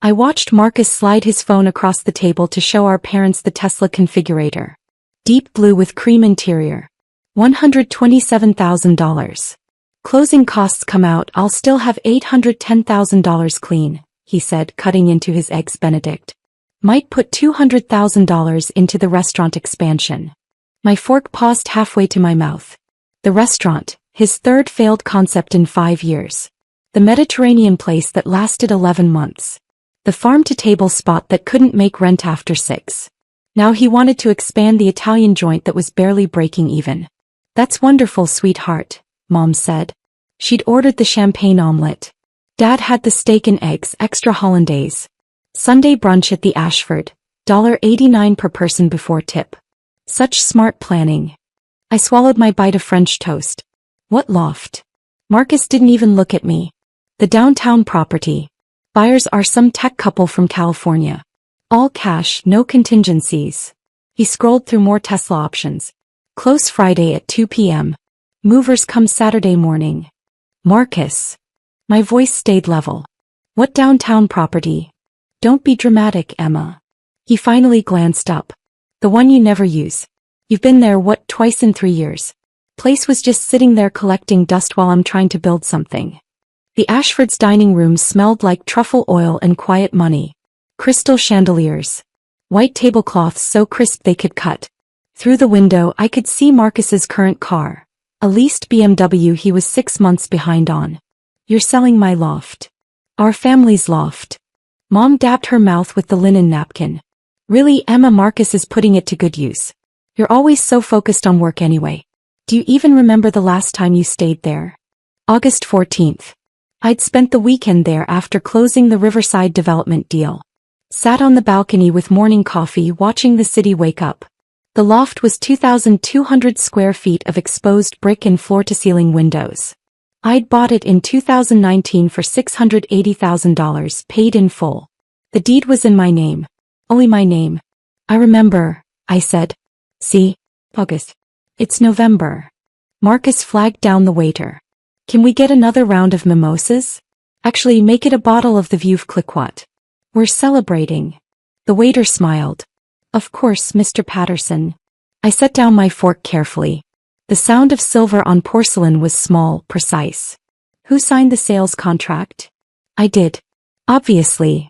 I watched Marcus slide his phone across the table to show our parents the Tesla configurator. Deep blue with cream interior. $127,000. Closing costs come out, I'll still have $810,000 clean, he said, cutting into his Eggs Benedict. Might put $200,000 into the restaurant expansion. My fork paused halfway to my mouth. The restaurant, his third failed concept in 5 years. The Mediterranean place that lasted 11 months. The farm-to-table spot that couldn't make rent after 6. Now he wanted to expand the Italian joint that was barely breaking even. That's wonderful, sweetheart, Mom said. She'd ordered the champagne omelette. Dad had the steak and eggs extra hollandaise. Sunday brunch at the Ashford, $1.89 per person before tip. Such smart planning. I swallowed my bite of French toast. What loft? Marcus didn't even look at me. The downtown property. Buyers are some tech couple from California. All cash, no contingencies. He scrolled through more Tesla options. Close Friday at 2 p.m. Movers come Saturday morning. Marcus. My voice stayed level. What downtown property? Don't be dramatic, Emma. He finally glanced up. The one you never use. You've been there, what, twice in 3 years? Place was just sitting there collecting dust while I'm trying to build something. The Ashford's dining room smelled like truffle oil and quiet money. Crystal chandeliers. White tablecloths so crisp they could cut. Through the window I could see Marcus's current car. A leased BMW he was 6 months behind on. You're selling my loft. Our family's loft. Mom dabbed her mouth with the linen napkin. Really, Emma, Marcus is putting it to good use. You're always so focused on work anyway. Do you even remember the last time you stayed there? August 14th. I'd spent the weekend there after closing the Riverside development deal. Sat on the balcony with morning coffee watching the city wake up. The loft was 2,200 square feet of exposed brick and floor-to-ceiling windows. I'd bought it in 2019 for $680,000 paid in full. The deed was in my name. Only my name. I remember, I said. See? August. It's November. Marcus flagged down the waiter. Can we get another round of mimosas? Actually, make it a bottle of the Veuve Clicquot. We're celebrating. The waiter smiled. Of course, Mr. Patterson. I set down my fork carefully. The sound of silver on porcelain was small, precise. Who signed the sales contract? I did. Obviously.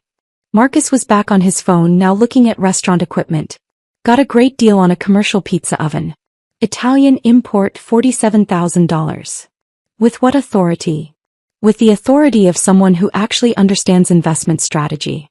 Marcus was back on his phone now looking at restaurant equipment. Got a great deal on a commercial pizza oven. Italian import $47,000. With what authority? With the authority of someone who actually understands investment strategy.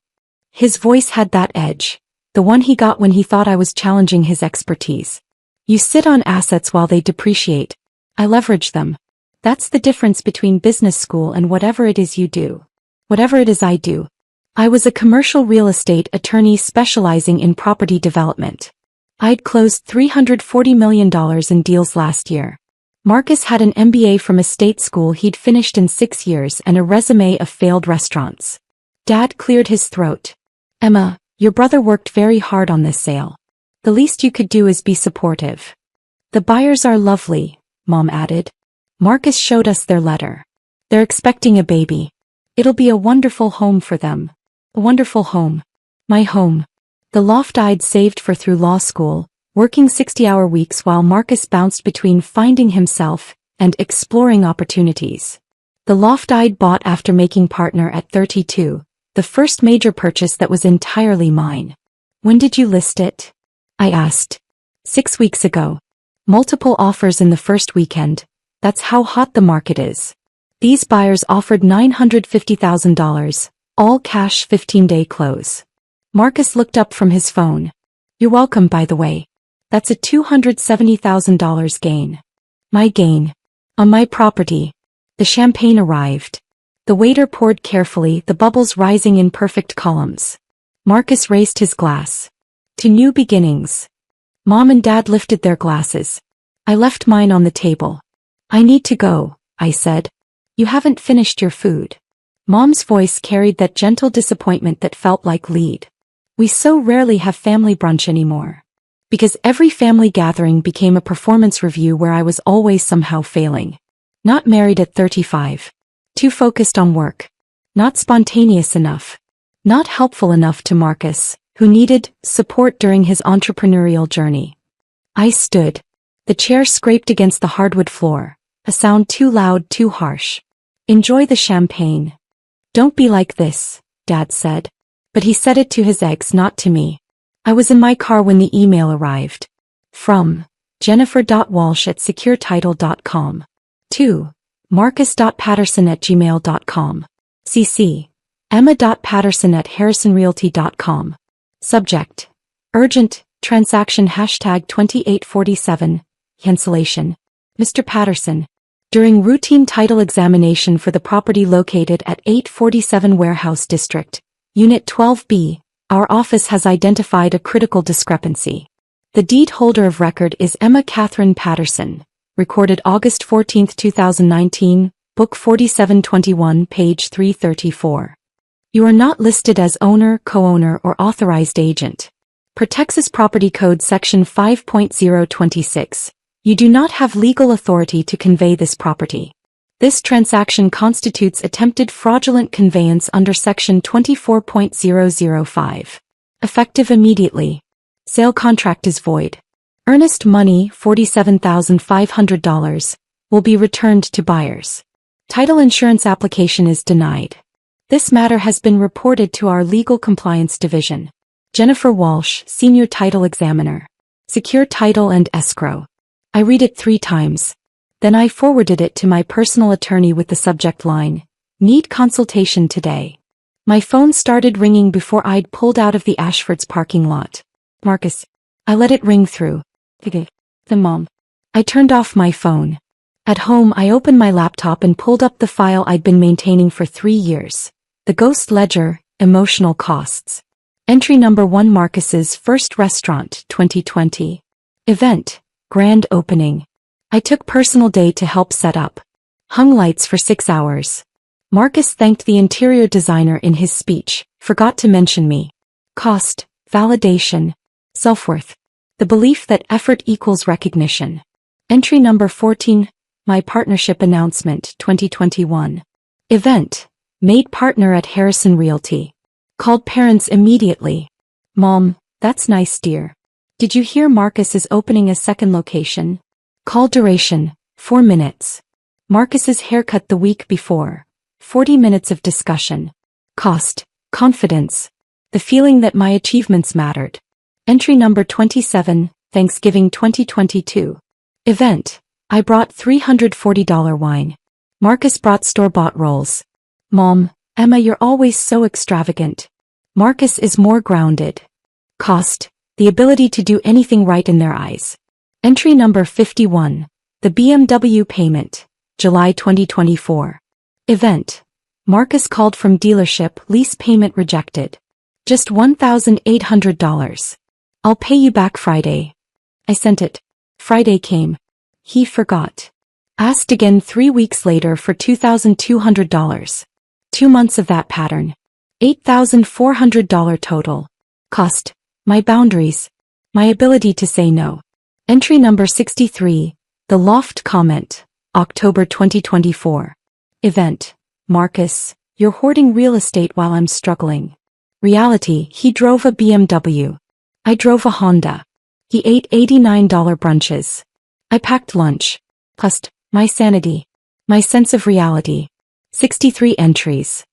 His voice had that edge. The one he got when he thought I was challenging his expertise. You sit on assets while they depreciate. I leverage them. That's the difference between business school and whatever it is you do. Whatever it is I do. I was a commercial real estate attorney specializing in property development. I'd closed $340 million in deals last year. Marcus had an MBA from a state school he'd finished in 6 years and a resume of failed restaurants. Dad cleared his throat. Emma, your brother worked very hard on this sale. The least you could do is be supportive. The buyers are lovely, Mom added. Marcus showed us their letter. They're expecting a baby. It'll be a wonderful home for them. A wonderful home. My home. The loft I'd saved for through law school, working 60-hour weeks while Marcus bounced between finding himself and exploring opportunities. The loft I'd bought after making partner at 32, the first major purchase that was entirely mine. When did you list it? I asked. 6 weeks ago. Multiple offers in the first weekend. That's how hot the market is. These buyers offered $950,000, all cash 15-day close. Marcus looked up from his phone. You're welcome, by the way. That's a $270,000 gain. My gain. On my property. The champagne arrived. The waiter poured carefully, the bubbles rising in perfect columns. Marcus raised his glass. To new beginnings. Mom and Dad lifted their glasses. I left mine on the table. I need to go, I said. You haven't finished your food. Mom's voice carried that gentle disappointment that felt like lead. We so rarely have family brunch anymore. Because every family gathering became a performance review where I was always somehow failing. Not married at 35. Too focused on work. Not spontaneous enough. Not helpful enough to Marcus, who needed support during his entrepreneurial journey. I stood. The chair scraped against the hardwood floor, a sound too loud, too harsh. Enjoy the champagne. Don't be like this, Dad said. But he said it to his ex, not to me. I was in my car when the email arrived. From Jennifer.Walsh@securetitle.com. To Marcus.Patterson@gmail.com. CC Emma.Patterson@harrisonrealty.com. Subject: Urgent, transaction #2847, cancellation. Mr. Patterson. During routine title examination for the property located at 847 Warehouse District, Unit 12B, our office has identified a critical discrepancy. The deed holder of record is Emma Catherine Patterson, recorded August 14, 2019, Book 4721, page 334. You are not listed as owner, co-owner, or authorized agent. Per Texas Property Code Section 5.026, you do not have legal authority to convey this property. This transaction constitutes attempted fraudulent conveyance under Section 24.005. Effective immediately. Sale contract is void. Earnest money, $47,500, will be returned to buyers. Title insurance application is denied. This matter has been reported to our Legal Compliance Division. Jennifer Walsh, Senior Title Examiner. Secure Title and Escrow. I read it 3 times. Then I forwarded it to my personal attorney with the subject line, "Need consultation today." My phone started ringing before I'd pulled out of the Ashford's parking lot. Marcus. I let it ring through. The mom. I turned off my phone. At home, I opened my laptop and pulled up the file I'd been maintaining for 3 years. The Ghost Ledger, Emotional Costs. Entry number 1, Marcus's First Restaurant, 2020. Event, Grand Opening. I took personal day to help set up. Hung lights for 6 hours. Marcus thanked the interior designer in his speech, forgot to mention me. Cost, validation, self-worth. The belief that effort equals recognition. Entry number 14, My Partnership Announcement, 2021. Event, Made partner at Harrison Realty. Called parents immediately. Mom, that's nice, dear. Did you hear Marcus is opening a second location? Call duration, 4 minutes. Marcus's haircut the week before. 40 minutes of discussion. Cost, confidence. The feeling that my achievements mattered. Entry number 27, Thanksgiving 2022. Event, I brought $340 wine. Marcus brought store-bought rolls. Mom, Emma, you're always so extravagant. Marcus is more grounded. Cost, the ability to do anything right in their eyes. Entry number 51, the BMW payment, July 2024. Event, Marcus called from dealership, lease payment rejected. Just $1,800. I'll pay you back Friday. I sent it. Friday came. He forgot. Asked again 3 weeks later for $2,200. 2 months of that pattern. $8,400 total. Cost, my boundaries. My ability to say no. Entry number 63, the Loft comment, October 2024. Event, Marcus, you're hoarding real estate while I'm struggling. Reality, he drove a BMW. I drove a Honda. He ate $89 brunches. I packed lunch. Cost, my sanity. My sense of reality. 63 entries.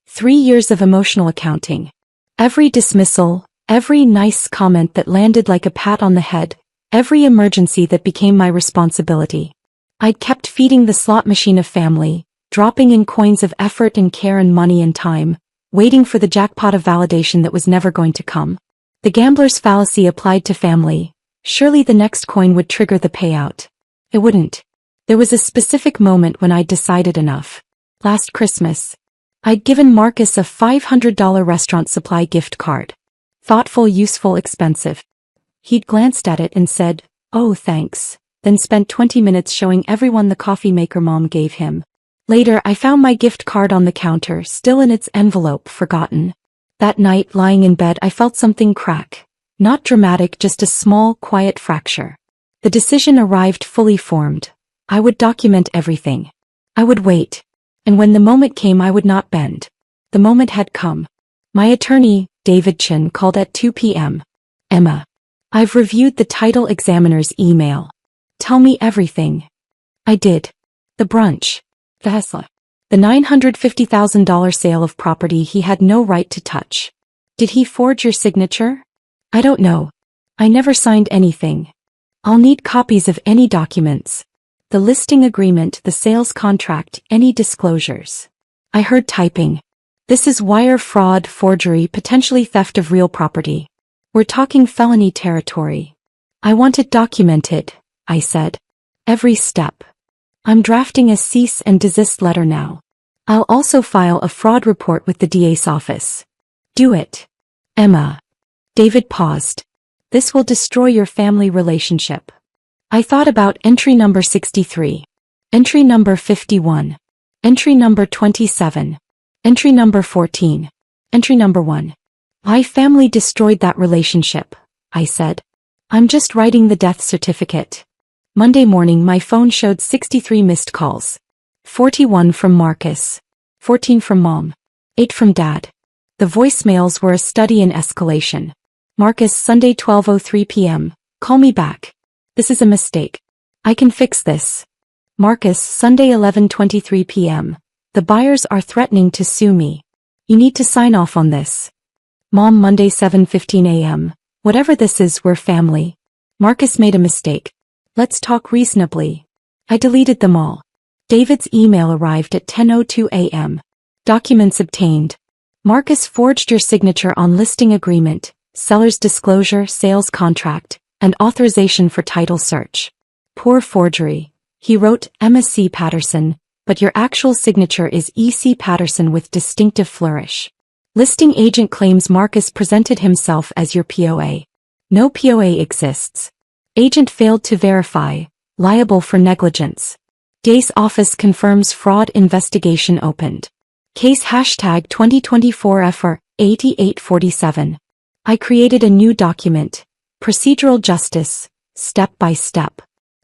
3 years of emotional accounting. Every dismissal, every nice comment that landed like a pat on the head, every emergency that became my responsibility. I'd kept feeding the slot machine of family, dropping in coins of effort and care and money and time, waiting for the jackpot of validation that was never going to come. The gambler's fallacy applied to family. Surely the next coin would trigger the payout. It wouldn't. There was a specific moment when I'd decided enough. Last Christmas. I'd given Marcus a $500 restaurant supply gift card. Thoughtful, useful, expensive. He'd glanced at it and said, "Oh, thanks," then spent 20 minutes showing everyone the coffee maker Mom gave him. Later, I found my gift card on the counter, still in its envelope, forgotten. That night, lying in bed, I felt something crack. Not dramatic, just a small, quiet fracture. The decision arrived fully formed. I would document everything. I would wait. And when the moment came, I would not bend. The moment had come. My attorney, David Chin, called at 2 p.m. Emma. I've reviewed the title examiner's email. Tell me everything. I did. The brunch. Tesla. The $950,000 sale of property he had no right to touch. Did he forge your signature? I don't know. I never signed anything. I'll need copies of any documents. The listing agreement, the sales contract, any disclosures. I heard typing. This is wire fraud, forgery, potentially theft of real property. We're talking felony territory. I want it documented, I said. Every step. I'm drafting a cease and desist letter now. I'll also file a fraud report with the DA's office. Do it. Emma. David paused. This will destroy your family relationship. I thought about entry number 63. Entry number 51. Entry number 27. Entry number 14. Entry number 1. My family destroyed that relationship, I said. I'm just writing the death certificate. Monday morning my phone showed 63 missed calls. 41 from Marcus. 14 from Mom. 8 from Dad. The voicemails were a study in escalation. Marcus, Sunday 12:03 p.m. Call me back. This is a mistake. I can fix this. Marcus, Sunday 11:23 p.m. The buyers are threatening to sue me. You need to sign off on this. Mom, Monday 7:15 a.m. Whatever this is, we're family. Marcus made a mistake. Let's talk reasonably. I deleted them all. David's email arrived at 10:02 a.m. Documents obtained. Marcus forged your signature on listing agreement, seller's disclosure, sales contract, and authorization for title search. Poor forgery. He wrote Emma C. Patterson, but your actual signature is E.C. Patterson with distinctive flourish. Listing agent claims Marcus presented himself as your POA. No POA exists. Agent failed to verify, liable for negligence. DA's office confirms fraud investigation opened. Case hashtag 2024 FR8847. I created a new document. Procedural justice, step by step.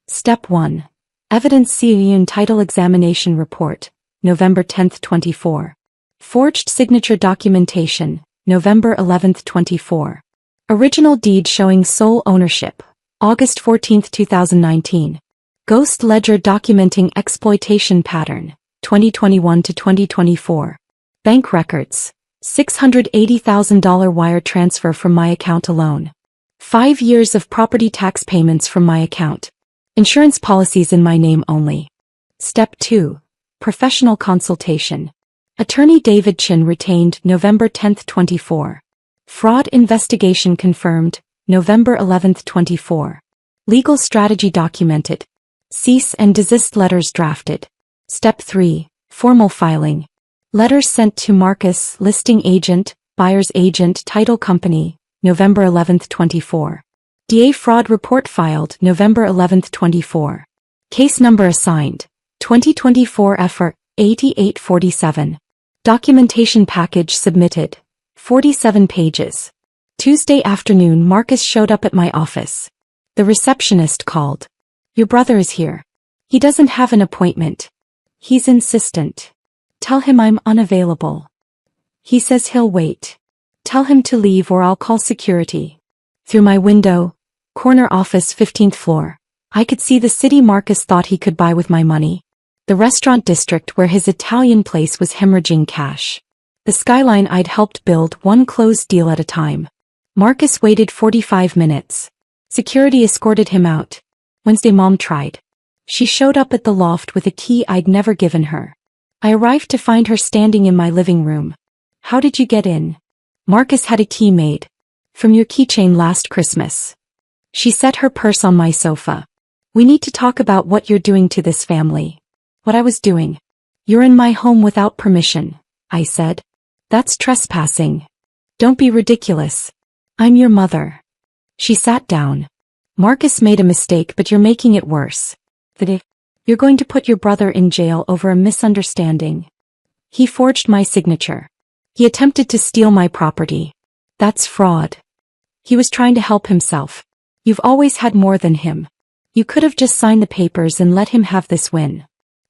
Step 1. Evidence CUN Title Examination Report, November 10, 24. Forged signature documentation, November 11, 24. Original deed showing sole ownership, August 14, 2019. Ghost ledger documenting exploitation pattern, 2021 to 2024. Bank records, $680,000 wire transfer from my account alone. 5 years of property tax payments from my account. Insurance policies in my name only. Step 2. Professional consultation. Attorney David Chin retained, November 10, 24. Fraud investigation confirmed, November 11, 24. Legal strategy documented. Cease and desist letters drafted. Step 3. Formal filing. Letters sent to Marcus, listing agent, buyer's agent, title company, November 11, 24. DA fraud report filed, November 11, 24. Case number assigned, 2024 FR 8847. Documentation package submitted, 47 pages. Tuesday afternoon Marcus showed up at my office. The receptionist called. Your brother is here. He doesn't have an appointment. He's insistent. Tell him I'm unavailable. He says he'll wait. Tell him to leave or I'll call security. Through my window, corner office 15th floor, I could see the city Marcus thought he could buy with my money. The restaurant district where his Italian place was hemorrhaging cash. The skyline I'd helped build, one closed deal at a time. Marcus waited 45 minutes. Security escorted him out. Wednesday Mom tried. She showed up at the loft with a key I'd never given her. I arrived to find her standing in my living room. How did you get in? Marcus had a key made. From your keychain last Christmas. She set her purse on my sofa. We need to talk about what you're doing to this family. What I was doing. You're in my home without permission, I said. That's trespassing. Don't be ridiculous. I'm your mother. She sat down. Marcus made a mistake, but you're making it worse. You're going to put your brother in jail over a misunderstanding. He forged my signature. He attempted to steal my property. That's fraud. He was trying to help himself. You've always had more than him. You could have just signed the papers and let him have this win.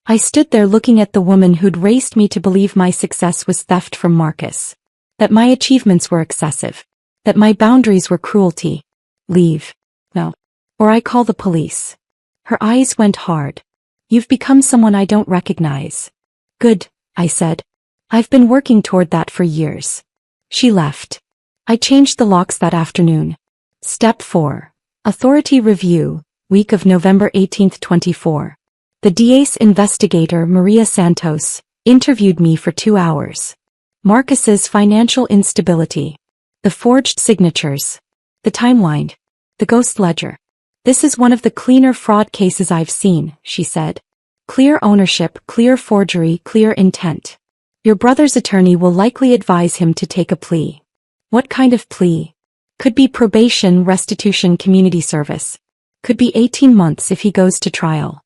I stood there looking at the woman who'd raised me to believe my success was theft from Marcus. That my achievements were excessive. That my boundaries were cruelty. Leave. No. Or I call the police. Her eyes went hard. You've become someone I don't recognize. Good, I said. I've been working toward that for years. She left. I changed the locks that afternoon. Step 4. Authority Review, week of November 18, 24. The DA's investigator, Maria Santos, interviewed me for 2 hours. Marcus's financial instability. The forged signatures. The timeline. The ghost ledger. This is one of the cleaner fraud cases I've seen, she said. Clear ownership, clear forgery, clear intent. Your brother's attorney will likely advise him to take a plea. What kind of plea? Could be probation, restitution, community service. Could be 18 months if he goes to trial.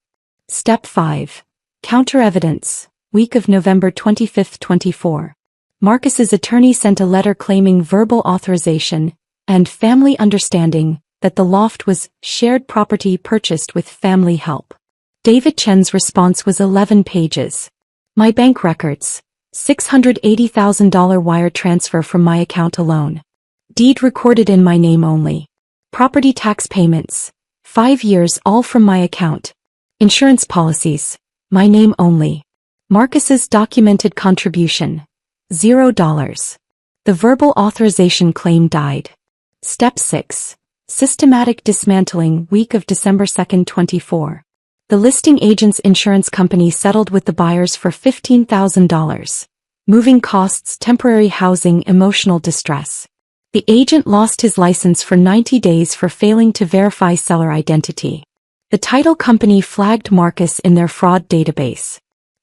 Step 5. Counter evidence, week of November 25, 24. Marcus's attorney sent a letter claiming verbal authorization and family understanding that the loft was shared property purchased with family help. David Chen's response was 11 pages. My bank records. $680,000 wire transfer from my account alone. Deed recorded in my name only. Property tax payments. 5 years all from my account. Insurance policies. My name only. Marcus's documented contribution. $0. The verbal authorization claim died. Step 6. Systematic dismantling, week of December 2, 24. The listing agent's insurance company settled with the buyers for $15,000. Moving costs, temporary housing, emotional distress. The agent lost his license for 90 days for failing to verify seller identity. The title company flagged Marcus in their fraud database.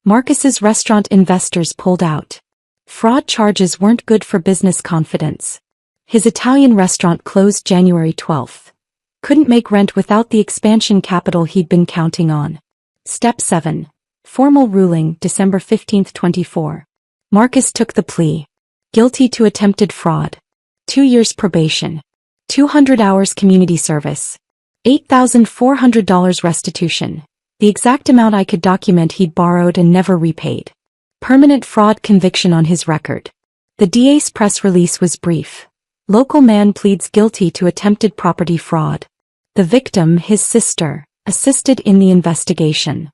Marcus's restaurant investors pulled out. Fraud charges weren't good for business confidence. His Italian restaurant closed January 12. Couldn't make rent without the expansion capital he'd been counting on. Step 7. Formal ruling, December 15, 24. Marcus took the plea. Guilty to attempted fraud. 2 years probation. 200 hours community service. $8,400 restitution. The exact amount I could document he'd borrowed and never repaid. Permanent fraud conviction on his record. The DA's press release was brief. Local man pleads guilty to attempted property fraud. The victim, his sister, assisted in the investigation.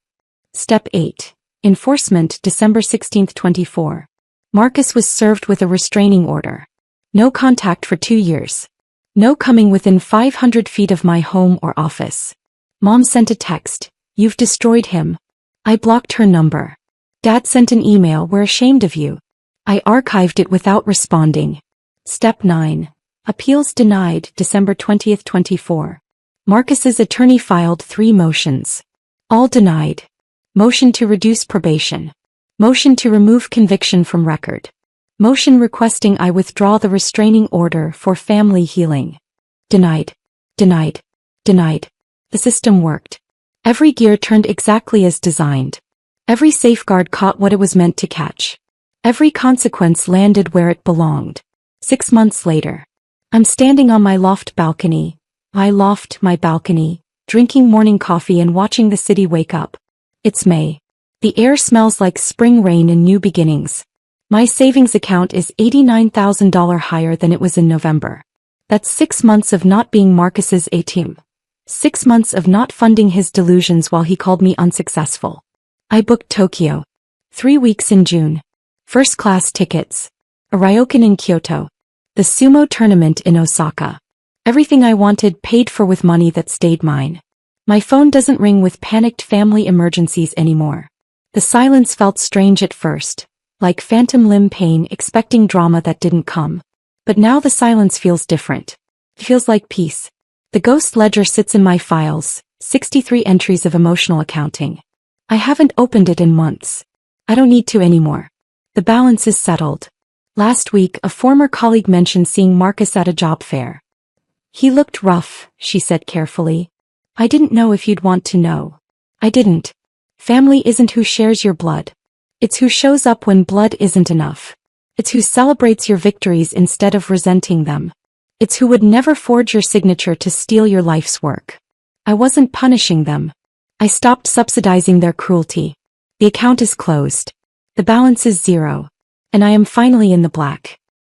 Step 8. Enforcement, December 16, 24. Marcus was served with a restraining order. No contact for 2 years. No coming within 500 feet of my home or office. Mom sent a text. You've destroyed him. I blocked her number. Dad sent an email. We're ashamed of you. I archived it without responding. Step 9. Appeals denied, December 20, 24. Marcus's attorney filed 3 motions. All denied. Motion to reduce probation. Motion to remove conviction from record. Motion requesting I withdraw the restraining order for family healing. Denied. Denied. Denied. The system worked. Every gear turned exactly as designed. Every safeguard caught what it was meant to catch. Every consequence landed where it belonged. 6 months later. I'm standing on my loft balcony. My loft, my balcony, drinking morning coffee and watching the city wake up. It's May. The air smells like spring rain and new beginnings. My savings account is $89,000 higher than it was in November. That's 6 months of not being Marcus's A-team. 6 months of not funding his delusions while he called me unsuccessful. I booked Tokyo. 3 weeks in June. First-class tickets. A ryokan in Kyoto. The sumo tournament in Osaka. Everything I wanted paid for with money that stayed mine. My phone doesn't ring with panicked family emergencies anymore. The silence felt strange at first, like phantom limb pain expecting drama that didn't come. But now the silence feels different. It feels like peace. The ghost ledger sits in my files, 63 entries of emotional accounting. I haven't opened it in months. I don't need to anymore. The balance is settled. Last week, a former colleague mentioned seeing Marcus at a job fair. He looked rough, she said carefully. I didn't know if you'd want to know. I didn't. Family isn't who shares your blood. It's who shows up when blood isn't enough. It's who celebrates your victories instead of resenting them. It's who would never forge your signature to steal your life's work. I wasn't punishing them. I stopped subsidizing their cruelty. The account is closed. The balance is 0. And I am finally in the black.